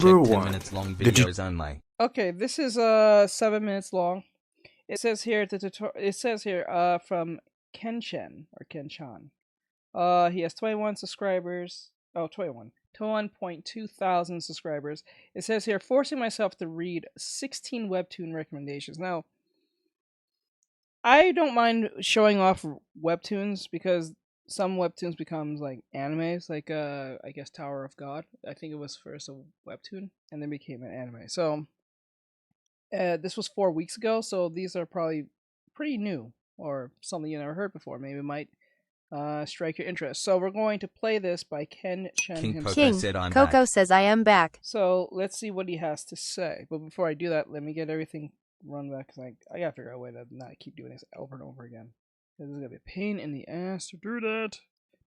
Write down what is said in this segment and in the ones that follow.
Number 10 one. minutes long videos only. Okay, this is 7 minutes long. It says here from Kenchan or Kenchan. He has 21 subscribers. Oh, 21.2 thousand subscribers. It says here, forcing myself to read 16 webtoon recommendations. Now, I don't mind showing off webtoons because some webtoons becomes like animes, like I guess Tower of God. I think it was first a webtoon and then became an anime. So this was 4 weeks ago, so these are probably pretty new or something you never heard before. Maybe it might strike your interest. So we're going to play this by Ken Chen King himself. Coco said I'm Coco back. says I am back. So let's see what he has to say. But before I do that, let me get everything run back because I gotta figure out a way to not keep doing this over and over again. This is gonna be a pain in the ass to do that.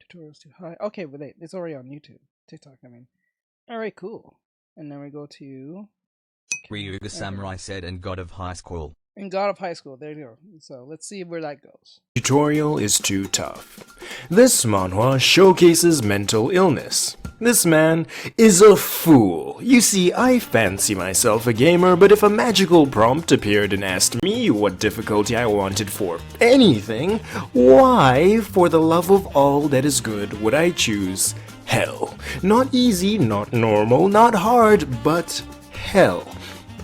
Tutorials too high. Okay, but it's already on YouTube, TikTok. I mean, all right, cool. And then we go to Ryuga Samurai said and God of High School. in God of High School. There you go. So let's see where that goes. Tutorial is too tough. This manhwa showcases mental illness. This man is a fool. You see, I fancy myself a gamer, but if a magical prompt appeared and asked me what difficulty I wanted for anything, why, for the love of all that is good, would I choose hell? Not easy, not normal, not hard, but hell.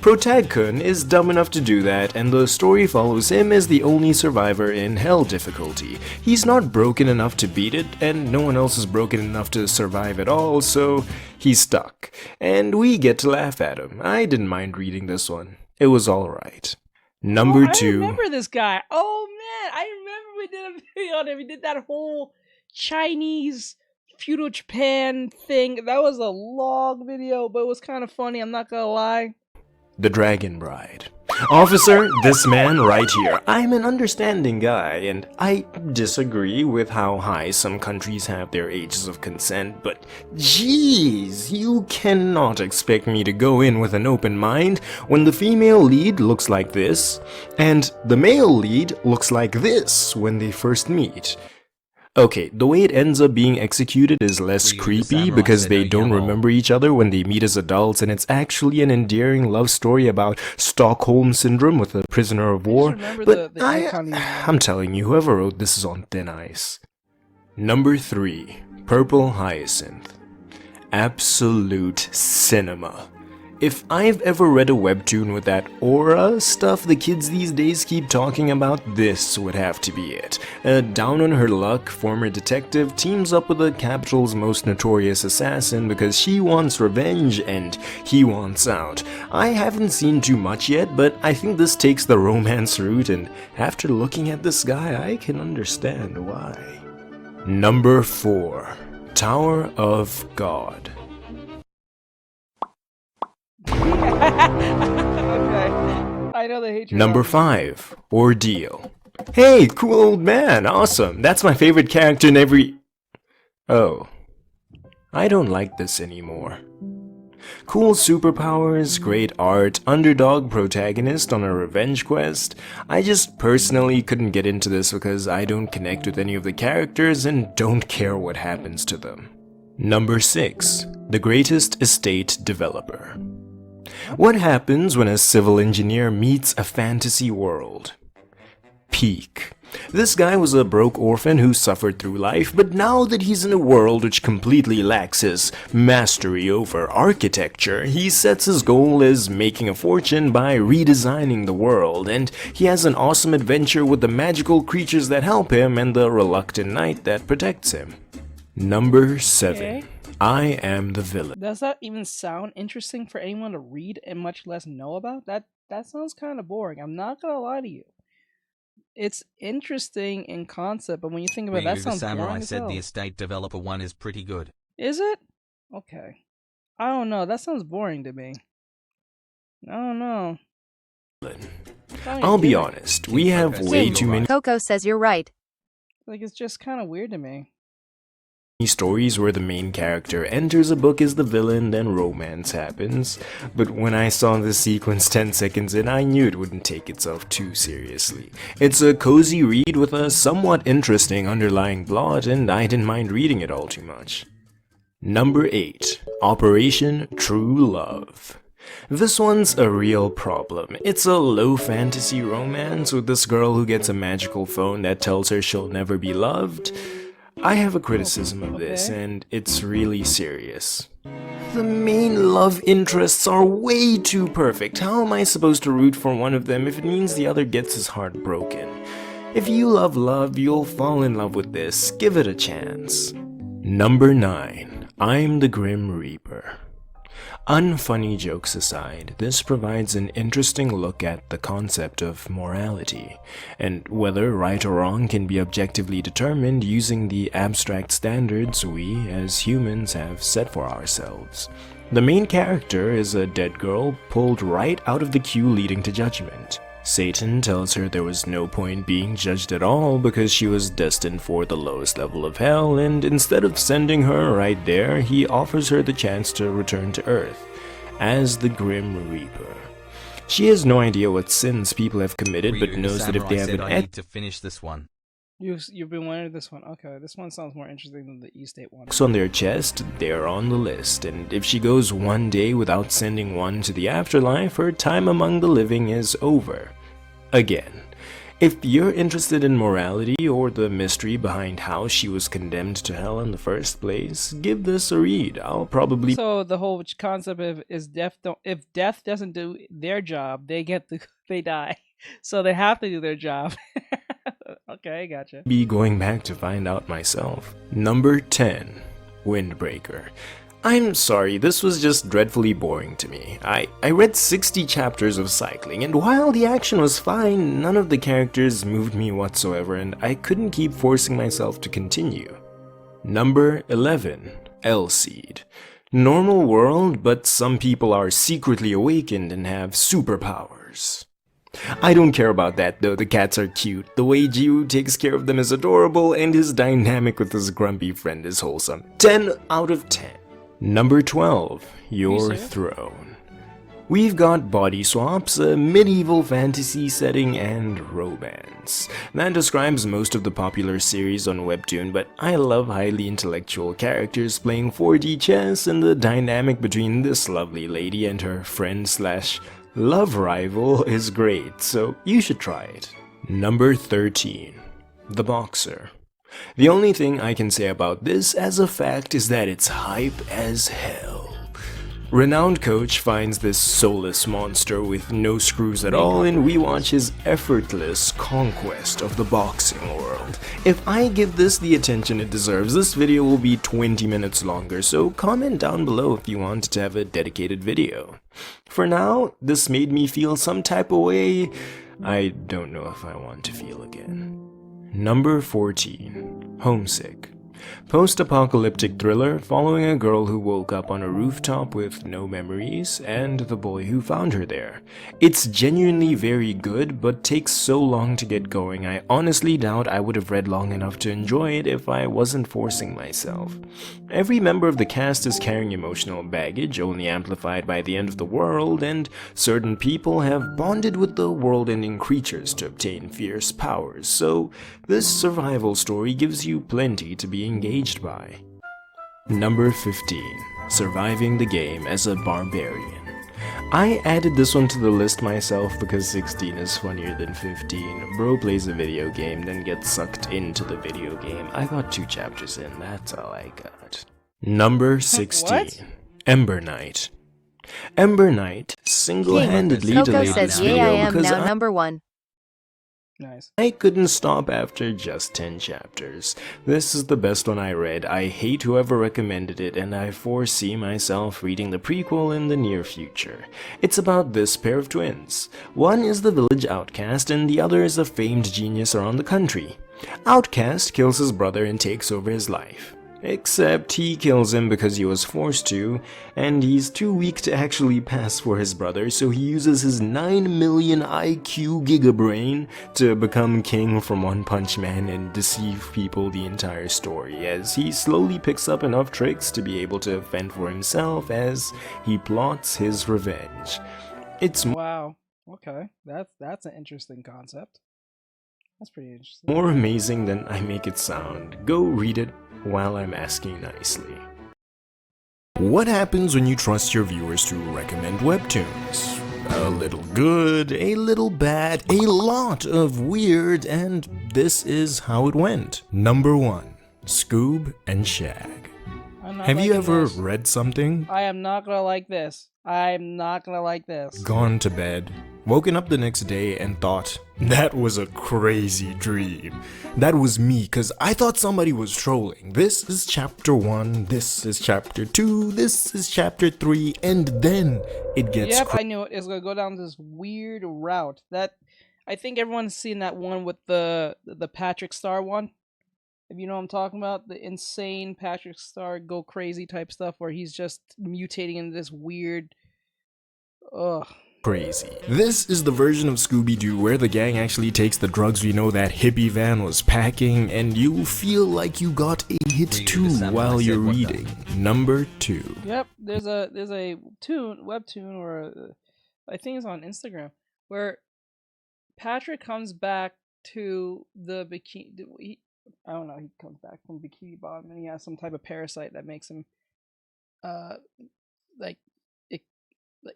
Protag-kun is dumb enough to do that, and the story follows him as the only survivor in hell difficulty. He's not broken enough to beat it, and no one else is broken enough to survive at all, so he's stuck. And we get to laugh at him. I didn't mind reading this one. It was alright. Number 2. I remember this guy. Oh man, I remember we did a video on him. We did that whole Chinese feudal Japan thing. That was a long video, but it was kind of funny, I'm not gonna lie. The Dragon Bride. Officer, this man right here. I'm an understanding guy, and I disagree with how high some countries have their ages of consent, but jeez, you cannot expect me to go in with an open mind when the female lead looks like this, and the male lead looks like this when they first meet. Okay, the way it ends up being executed is less creepy because they don't remember each other when they meet as adults, and it's actually an endearing love story about Stockholm Syndrome with a prisoner of war. But I'm telling you, whoever wrote this is on thin ice. Number 3. Purple Hyacinth. Absolute cinema. If I've ever read a webtoon with that aura stuff the kids these days keep talking about, this would have to be it. A down-on-her-luck former detective teams up with the capital's most notorious assassin because she wants revenge and he wants out. I haven't seen too much yet, but I think this takes the romance route, and after looking at this guy, I can understand why. Number 4. Tower of God. Okay. I know they hate you. Number 5. Ordeal. Hey, cool old man, awesome. That's my favorite character in every... Oh. I don't like this anymore. Cool superpowers, great art, underdog protagonist on a revenge quest. I just personally couldn't get into this because I don't connect with any of the characters and don't care what happens to them. Number 6. The Greatest Estate Developer. What happens when a civil engineer meets a fantasy world? Peak. This guy was a broke orphan who suffered through life, but now that he's in a world which completely lacks his mastery over architecture, he sets his goal as making a fortune by redesigning the world, and he has an awesome adventure with the magical creatures that help him and the reluctant knight that protects him. Number 7. Okay. I am the villain. Does that even sound interesting for anyone to read and much less know about? That sounds kind of boring. I'm not gonna lie to you. It's interesting in concept, but when you think about it, that sounds Samurai boring as said hell. the estate developer one is pretty good. Is it? Okay. I don't know. That sounds boring to me. I don't know. I'll be honest, we have way too many Coco says you're right. Like, it's just kind of weird to me. stories where the main character enters a book as the villain, then romance happens. But when I saw this sequence 10 seconds in, I knew it wouldn't take itself too seriously. It's a cozy read with a somewhat interesting underlying plot, and I didn't mind reading it all too much. Number 8. Operation True Love. This one's a real problem. It's a low fantasy romance with this girl who gets a magical phone that tells her she'll never be loved. I have a criticism of this, and it's really serious. The main love interests are way too perfect. How am I supposed to root for one of them if it means the other gets his heart broken? If you love love, you'll fall in love with this. Give it a chance. Number 9. I'm the Grim Reaper. Unfunny jokes aside, this provides an interesting look at the concept of morality, and whether right or wrong can be objectively determined using the abstract standards we, as humans, have set for ourselves. The main character is a dead girl pulled right out of the queue leading to judgment. Satan tells her there was no point being judged at all because she was destined for the lowest level of hell, and instead of sending her right there, he offers her the chance to return to Earth as the Grim Reaper. She has no idea what sins people have committed, but knows that if they have I need to finish this one. You've been wanting this one. Okay, this one sounds more interesting than the E-State one. on their chest, they're on the list, and if she goes one day without sending one to the afterlife, her time among the living is over. Again, if you're interested in morality or the mystery behind how she was condemned to hell in the first place, give this a read. I'll probably... So the whole concept of if death doesn't do their job, they die. So they have to do their job. Okay, gotcha. be going back to find out myself. Number 10. Windbreaker. I'm sorry, this was just dreadfully boring to me. I read 60 chapters of cycling, and while the action was fine, none of the characters moved me whatsoever, and I couldn't keep forcing myself to continue. Number 11. L-Seed. Normal world, but some people are secretly awakened and have superpowers. I don't care about that though, the cats are cute, the way Jiwoo takes care of them is adorable, and his dynamic with his grumpy friend is wholesome. 10 out of 10. Number 12. Your Throne. We've got body swaps, a medieval fantasy setting, and romance. That describes most of the popular series on Webtoon, but I love highly intellectual characters playing 4D chess, and the dynamic between this lovely lady and her friend/love rival is great, so you should try it. Number 13. The Boxer. The only thing I can say about this as a fact is that it's hype as hell. Renowned coach finds this soulless monster with no screws at all, and we watch his effortless conquest of the boxing world. If I give this the attention it deserves, this video will be 20 minutes longer, so comment down below if you want to have a dedicated video. For now, this made me feel some type of way I don't know if I want to feel again. Number 14. Homesick. Post-apocalyptic thriller following a girl who woke up on a rooftop with no memories and the boy who found her there. It's genuinely very good, but takes so long to get going. I honestly doubt I would have read long enough to enjoy it if I wasn't forcing myself. Every member of the cast is carrying emotional baggage, only amplified by the end of the world, and certain people have bonded with the world-ending creatures to obtain fierce powers, so this survival story gives you plenty to be engaged by. Number 15. Surviving the game as a barbarian. I added this one to the list myself because 16 is funnier than 15. Bro plays a video game, then gets sucked into the video game. I got 2 chapters in, that's all I got. Number 16. What? Ember Knight. Ember Knight single-handedly Coco delayed says, this "Yay, video I am because now number 1." Nice. I couldn't stop after just 10 chapters. This is the best one I read. I hate whoever recommended it, and I foresee myself reading the prequel in the near future. It's about this pair of twins. One is the village outcast, and the other is a famed genius around the country. Outcast kills his brother and takes over his life. Except he kills him because he was forced to, and he's too weak to actually pass for his brother, so he uses his 9 million IQ gigabrain to become king from One Punch Man and deceive people the entire story, as he slowly picks up enough tricks to be able to fend for himself as he plots his revenge. It's Wow. Okay. That's an interesting concept. That's pretty interesting. more amazing than I make it sound. Go read it while I'm asking nicely. What happens when you trust your viewers to recommend webtoons? A little good, a little bad, a lot of weird, and this is how it went. Number 1. Scoob and Shag. Have you ever read something? I am not gonna like this. I'm not gonna like this. Gone to bed, woken up the next day and thought, that was a crazy dream. That was me, cause I thought somebody was trolling. This is chapter 1, this is chapter 2, this is chapter 3, and then it gets I knew it. It's gonna go down this weird route. That I think everyone's seen that one with the Patrick Star one. If you know what I'm talking about, the insane Patrick Star go crazy type stuff where he's just mutating into this weird crazy. This is the version of Scooby-Doo where the gang actually takes the drugs we know that hippie van was packing, and you feel like you got a hit too while you're reading. Number 2. Yep, there's a webtoon, or I think it's on Instagram, where Patrick comes back to the bikini. I don't know. He comes back from Bikini Bottom, and he has some type of parasite that makes him,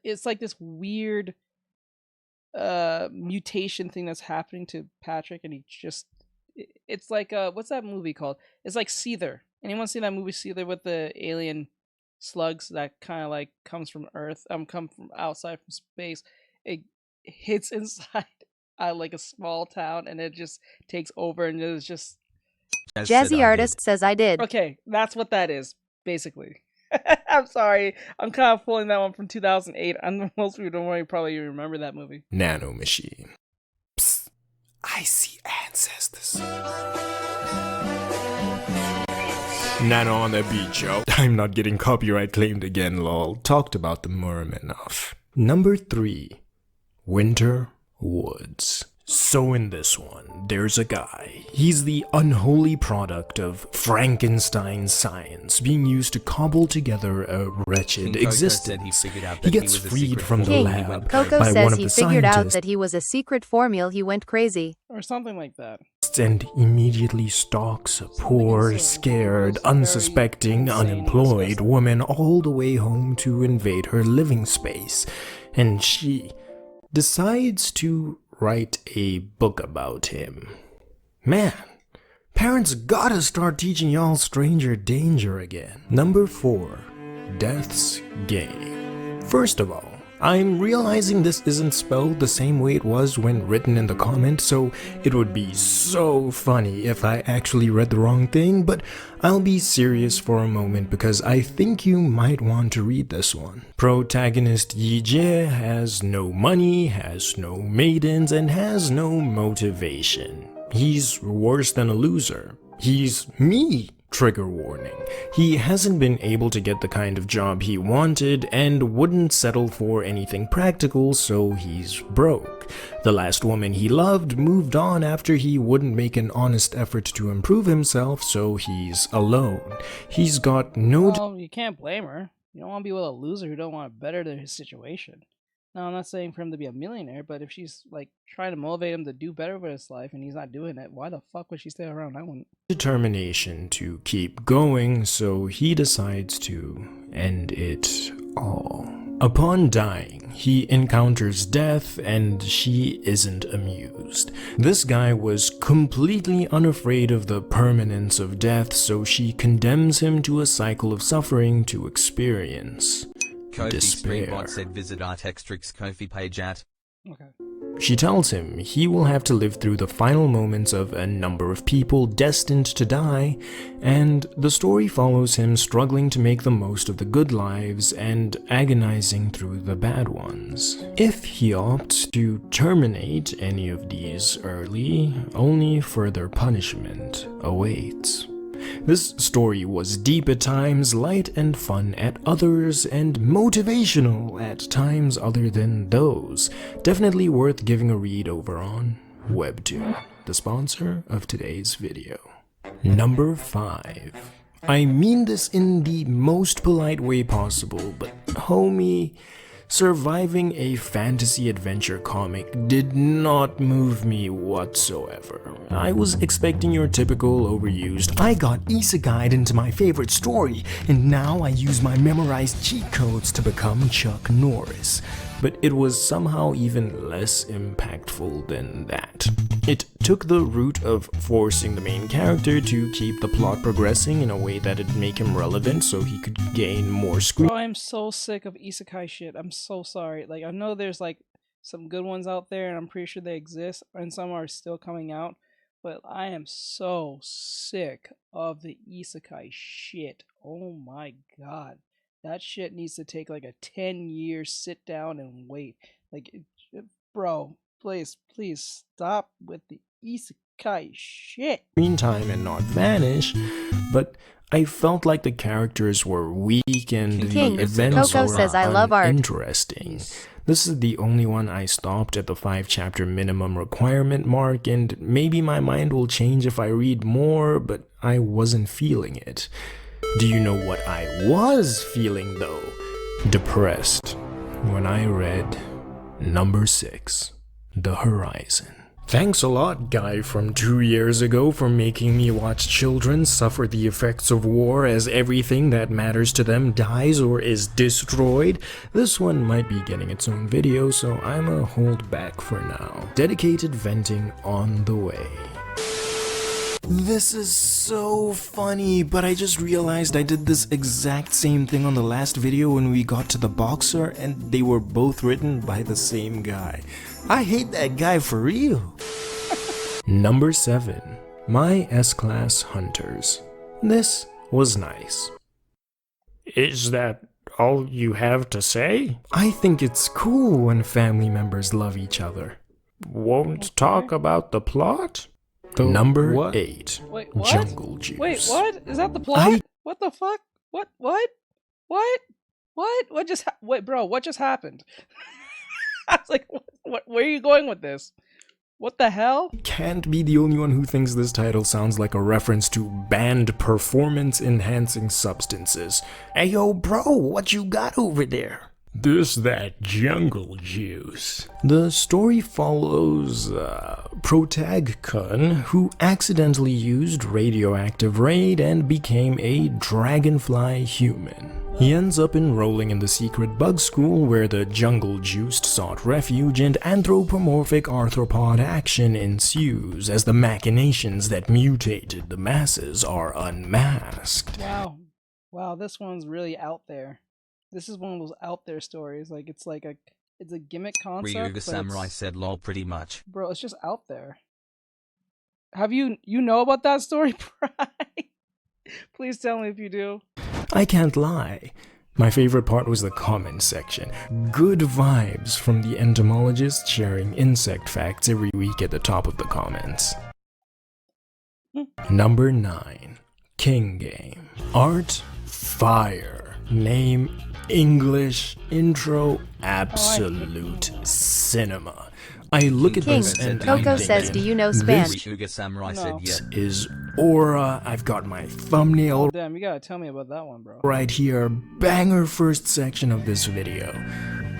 it's like this weird, mutation thing that's happening to Patrick, and it's like what's that movie called? It's like Seether. Anyone seen that movie Seether with the alien slugs that kind of like comes from Earth? Come from outside from space. It hits inside like a small town, and it just takes over, and it's just. Jazzy Artist says I did. Okay, that's what that is, basically. I'm sorry. I'm kind of pulling that one from 2008. And most people don't probably remember that movie. Nano Machine. Psst. I see ancestors. Nano on the beach, yo. I'm not getting copyright claimed again, lol. Talked about the merm enough. Number 3. Winter Woods. So in this one, there's a guy. He's the unholy product of Frankenstein's science being used to cobble together a wretched existence. He gets freed from the lab Coco by says one of he the figured out scientists that he was a secret formula. He went crazy. Or something like that. And immediately stalks a poor, scared, unsuspecting, unemployed woman all the way home to invade her living space. And she decides to write a book about him. Man, parents gotta start teaching y'all stranger danger again. Number 4. Death's Game. First of all, I'm realizing this isn't spelled the same way it was when written in the comment, so it would be so funny if I actually read the wrong thing, but I'll be serious for a moment because I think you might want to read this one. Protagonist Yijie has no money, has no maidens, and has no motivation. He's worse than a loser. He's me. Trigger warning. He hasn't been able to get the kind of job he wanted and wouldn't settle for anything practical, so he's broke. The last woman he loved moved on after he wouldn't make an honest effort to improve himself, so he's alone. He's got no... Well, you can't blame her. You don't want to be with a loser who don't want to better his situation. Now, I'm not saying for him to be a millionaire, but if she's like trying to motivate him to do better with his life and he's not doing it, why the fuck would she stay around? I wouldn't. Determination to keep going, so he decides to end it all. Upon dying, he encounters death and she isn't amused. This guy was completely unafraid of the permanence of death, so she condemns him to a cycle of suffering to experience. Kofi Despair. Streambot said visit Artextric's Kofi page at. Okay. She tells him he will have to live through the final moments of a number of people destined to die, and the story follows him struggling to make the most of the good lives and agonizing through the bad ones. If he opts to terminate any of these early, only further punishment awaits. This story was deep at times, light and fun at others, and motivational at times other than those. Definitely worth giving a read over on Webtoon, the sponsor of today's video. Number 5. I mean this in the most polite way possible, but homie, Surviving a fantasy adventure comic did not move me whatsoever. I was expecting your typical overused, I got isekai'd into my favorite story, and now I use my memorized cheat codes to become Chuck Norris. But it was somehow even less impactful than that. It took the route of forcing the main character to keep the plot progressing in a way that'd make him relevant so he could gain more screen. Bro, I'm so sick of isekai shit. I'm so sorry. Like, I know there's like some good ones out there, and I'm pretty sure they exist, and some are still coming out. But I am so sick of the isekai shit. Oh my god. That shit needs to take like a 10-year sit down and wait. Like, bro, please stop with the isekai shit. Screen time and not vanish, but I felt like the characters were weak and King, the events Coco were says I love art. uninteresting. This is the only one I stopped at the 5-chapter minimum requirement mark, and maybe my mind will change if I read more, but I wasn't feeling it. Do you know what I was feeling though? Depressed when I read number 6, The Horizon. Thanks a lot, guy from 2 years ago, for making me watch children suffer the effects of war as everything that matters to them dies or is destroyed. This one might be getting its own video, so I'ma hold back for now. Dedicated venting on the way. This is so funny, but I just realized I did this exact same thing on the last video when we got to the boxer, and they were both written by the same guy. I hate that guy for real. Number 7. My S-Class Hunters. This was nice. Is that all you have to say? I think it's cool when family members love each other. Won't talk about the plot? Number 8. Wait, what? Jungle Juice. Wait, what? Is that the plot? What the fuck? What? What just wait, bro, what just happened? I was like, what? Where are you going with this? What the hell? Can't be the only one who thinks this title sounds like a reference to banned performance-enhancing substances. Hey yo, bro, what you got over there? This that jungle juice. The story follows Protag-kun, who accidentally used radioactive raid and became a dragonfly human. He ends up enrolling in the secret bug school where the jungle juiced sought refuge, and anthropomorphic arthropod action ensues as the machinations that mutated the masses are unmasked. Wow, this one's really out there. This is one of those out there stories. Like, it's a gimmick concept. Ryuga Samurai said lol pretty much. Bro, it's just out there. Have you know about that story, Pry? Please tell me if you do. I can't lie. My favorite part was the comment section. Good vibes from the entomologist sharing insect facts every week at the top of the comments. Number 9. King Game. Art, fire. Name, English. Intro, absolute cinema. I look at King, this and Coco I'm says, thinking, do you know Spanish? Ryuga Samurai said No. yes. is aura. I've got my thumbnail Damn, you gotta tell me about that one, bro. right here. Banger first section of this video.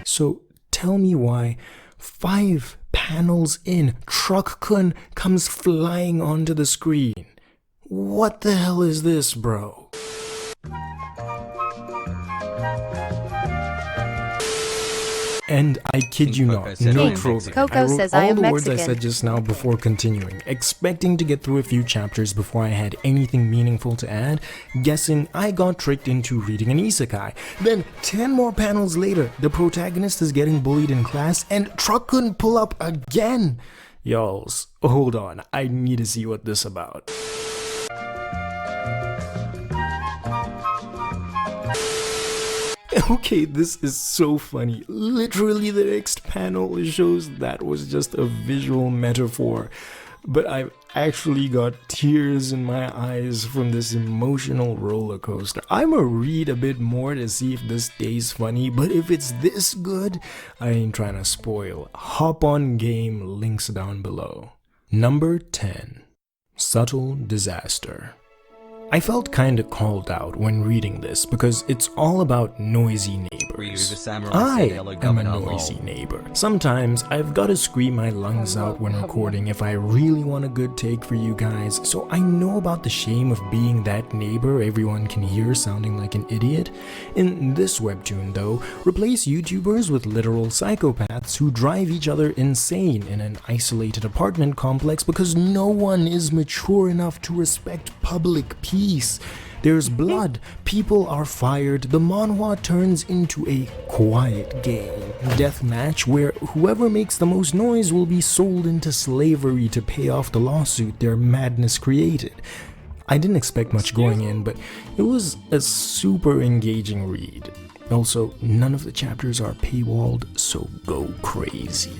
So tell me why 5 panels in, Truck-kun comes flying onto the screen. What the hell is this, bro? And I kid you Coco not, said no I am trolling. Mexican. Coco I wrote says all I am the words I Mexican. said just now before continuing, expecting to get through a few chapters before I had anything meaningful to add, guessing I got tricked into reading an isekai. Then 10 more panels later, the protagonist is getting bullied in class and Truck couldn't pull up again. Y'alls, hold on, I need to see what this about. Okay, this is so funny. Literally the next panel shows that was just a visual metaphor. But I've actually got tears in my eyes from this emotional roller coaster. I'ma read a bit more to see if this stays funny, but if it's this good, I ain't trying to spoil. Hop on game, links down below. Number 10. Subtle Disaster. I felt kinda called out when reading this because it's all about noisy neighbors. I am a noisy neighbor. Sometimes I've gotta scream my lungs out when recording if I really want a good take for you guys, so I know about the shame of being that neighbor everyone can hear sounding like an idiot. In this webtoon though, replace YouTubers with literal psychopaths who drive each other insane in an isolated apartment complex because no one is mature enough to respect public peace. There's blood, people are fired, the manhwa turns into a quiet game deathmatch where whoever makes the most noise will be sold into slavery to pay off the lawsuit their madness created. I didn't expect much going in, but it was a super engaging read. Also, none of the chapters are paywalled, so go crazy.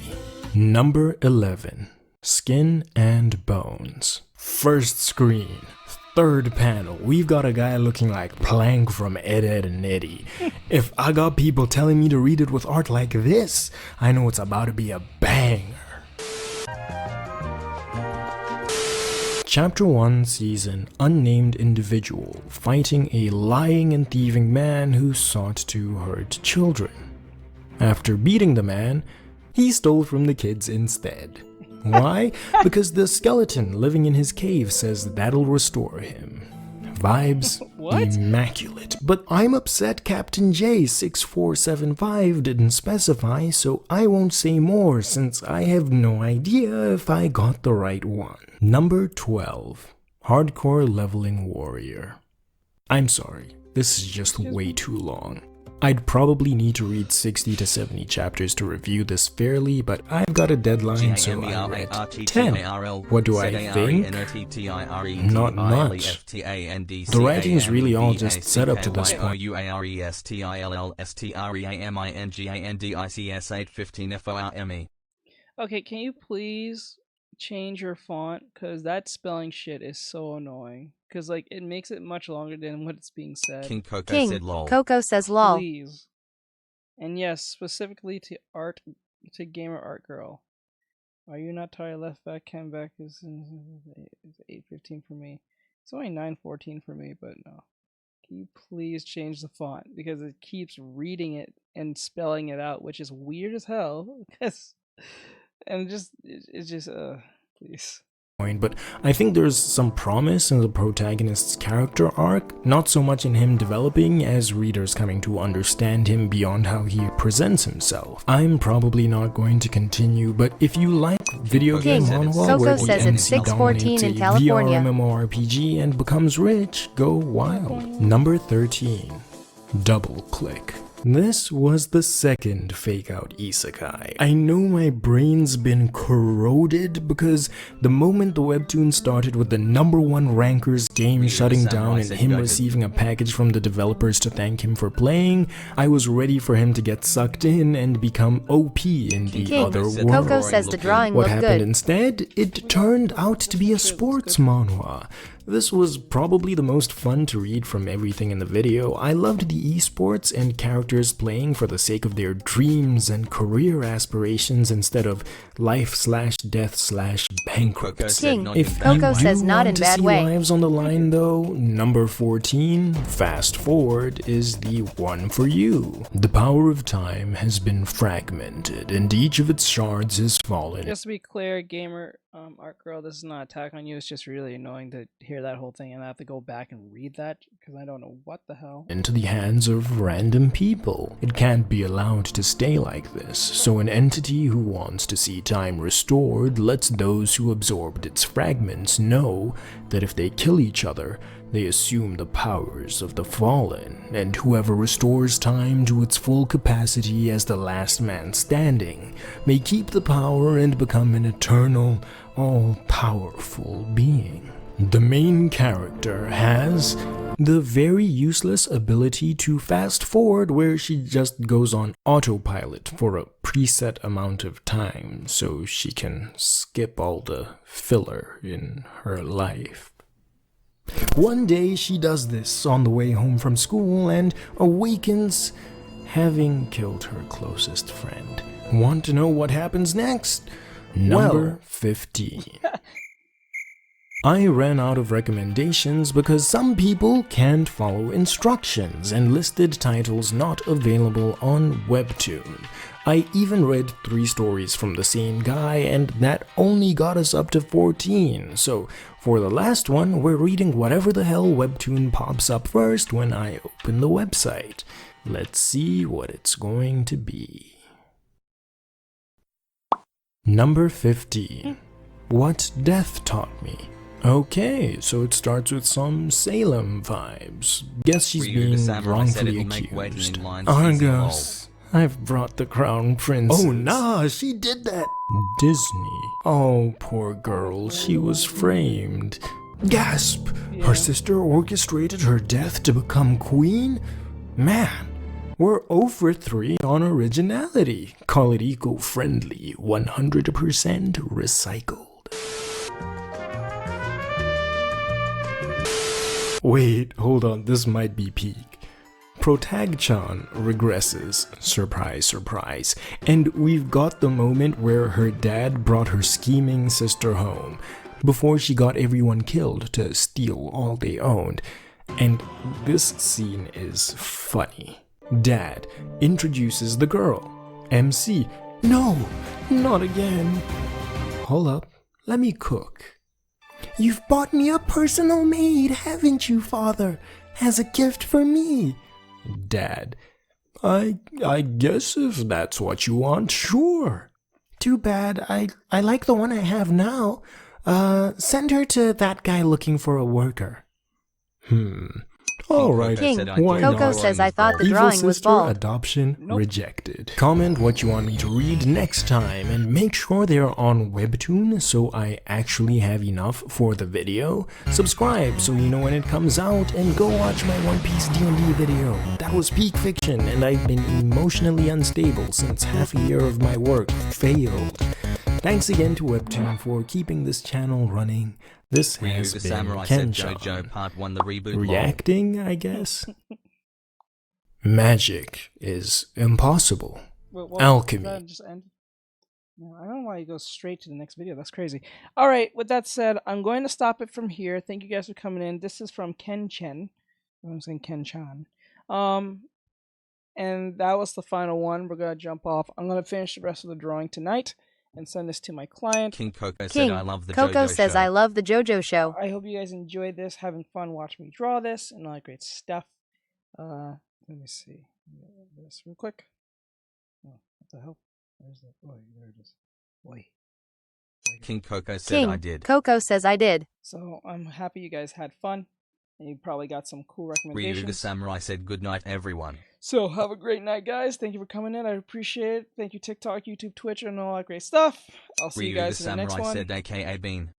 Number 11. Skin and Bones. First screen. Third panel, we've got a guy looking like Plank from Ed, Edd and Eddy. If I got people telling me to read it with art like this, I know it's about to be a banger. Chapter 1 sees an unnamed individual fighting a lying and thieving man who sought to hurt children. After beating the man, he stole from the kids instead. Why? Because the skeleton living in his cave says that'll restore him. Vibes immaculate. But I'm upset Captain J6475 didn't specify, so I won't say more since I have no idea if I got the right one. Number 12. Hardcore Leveling Warrior. I'm sorry, this is just way too long. I'd probably need to read 60 to 70 chapters to review this fairly, but I've got a deadline, so I read 10. What do I think? Not much. The writing is really all just set up to this point. Okay, can you please change your font? Because that spelling shit is so annoying. Because, like, it makes it much longer than what it's being said. King Coco says lol. Please. And yes, specifically to Gamer Art Girl. Are you not tired? Left back, cam back is 8:15 for me. It's only 9:14 for me, but no. Can you please change the font? Because it keeps reading it and spelling it out, which is weird as hell. And it's just, please. But I think there's some promise in the protagonist's character arc, not so much in him developing as readers coming to understand him beyond how he presents himself. I'm probably not going to continue, but if you like video game manhwa where the MC dominates a VR MMORPG and becomes rich, go wild. Number 13. Double Click. This was the second fake-out isekai. I know my brain's been corroded because the moment the webtoon started with the #1 rankers game shutting down and him receiving a package from the developers to thank him for playing, I was ready for him to get sucked in and become OP in the other world. Coco says the drawing What looked happened good. instead? It turned out to be a sports manhwa. This was probably the most fun to read from everything in the video. I loved the esports and characters playing for the sake of their dreams and career aspirations instead of life/death/bankruptcy. If Coco you says do not want in to bad see way. lives on the line though, number 14, Fast Forward, is the one for you. The power of time has been fragmented and each of its shards has fallen. Just to be clear, Gamer Art Girl, this is not an attack on you. It's just really annoying to hear that whole thing and I have to go back and read that because I don't know what the hell. Into the hands of random people. It can't be allowed to stay like this, so an entity who wants to see time restored lets those who absorbed its fragments know that if they kill each other, they assume the powers of the fallen, and whoever restores time to its full capacity as the last man standing may keep the power and become an eternal, all-powerful being. The main character has the very useless ability to fast forward where she just goes on autopilot for a preset amount of time so she can skip all the filler in her life. One day she does this on the way home from school and awakens having killed her closest friend. Want to know what happens next? Number 15. I ran out of recommendations because some people can't follow instructions and listed titles not available on Webtoon. I even read 3 stories from the same guy and that only got us up to 14, so for the last one we're reading whatever the hell Webtoon pops up first when I open the website. Let's see what it's going to be. Number 15. What Death Taught Me. Okay, so it starts with some Salem vibes. Guess she's Ryu the being Samurai said wrongfully it'll make waiting accused. in lines easy, lol. Argus, I've brought the crown princess. Oh nah, she did that. Disney. Oh, poor girl, she was framed. Gasp! Yeah. Her sister orchestrated her death to become queen? Man, we're over 3 on originality. Call it eco-friendly, 100% recycled. Wait, hold on, this might be peak. Protag-chan regresses, surprise, surprise, and we've got the moment where her dad brought her scheming sister home, before she got everyone killed to steal all they owned, and this scene is funny. Dad introduces the girl. MC, no, not again. Hold up, let me cook. You've bought me a personal maid, haven't you, father? As a gift for me. Dad, I guess if that's what you want, sure. Too bad, I like the one I have now. Send her to that guy looking for a worker. Alright, King, why Coco not? says I thought the Evil drawing was sister bald. adoption Nope. rejected. Comment what you want me to read next time and make sure they're on Webtoon so I actually have enough for the video. Subscribe so you know when it comes out and go watch my One Piece D&D video. That was peak fiction and I've been emotionally unstable since half a year of my work failed. Thanks again to Webtoon for keeping this channel running. This Ryu has the been Samurai said JoJo Ken-chan. Part 1 the reboot, lol. Reacting, I guess. Magic is impossible. Wait, Alchemy. That just ended? No, I don't know why you go straight to the next video. That's crazy. All right, with that said, I'm going to stop it from here. Thank you guys for coming in. This is from Ken-chan. I'm saying Ken-chan. And that was the final one. We're going to jump off. I'm going to finish the rest of the drawing tonight and send this to my client. King Coco said King, I love the Coco JoJo says show. I love the JoJo show. I hope you guys enjoyed this, having fun watching me draw this and all that great stuff. Let me see this real quick. Oh, what the hell? Where's that? Oh, there it is. Boy. King Coco said I King, did. Coco says I did. So I'm happy you guys had fun, and you probably got some cool Ryu the recommendations. Samurai said good night, everyone. So have a great night, guys. Thank you for coming in. I appreciate it. Thank you, TikTok, YouTube, Twitch, and all that great stuff. I'll see you Ryu the guys in the next Samurai one. said aka Bean.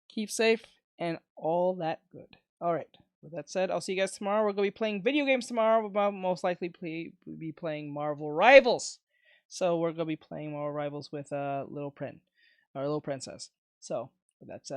Keep safe and all that good. All right. With that said, I'll see you guys tomorrow. We're going to be playing video games tomorrow. We'll most likely be playing Marvel Rivals. So we're going to be playing Marvel Rivals with Little Princess. So with that said.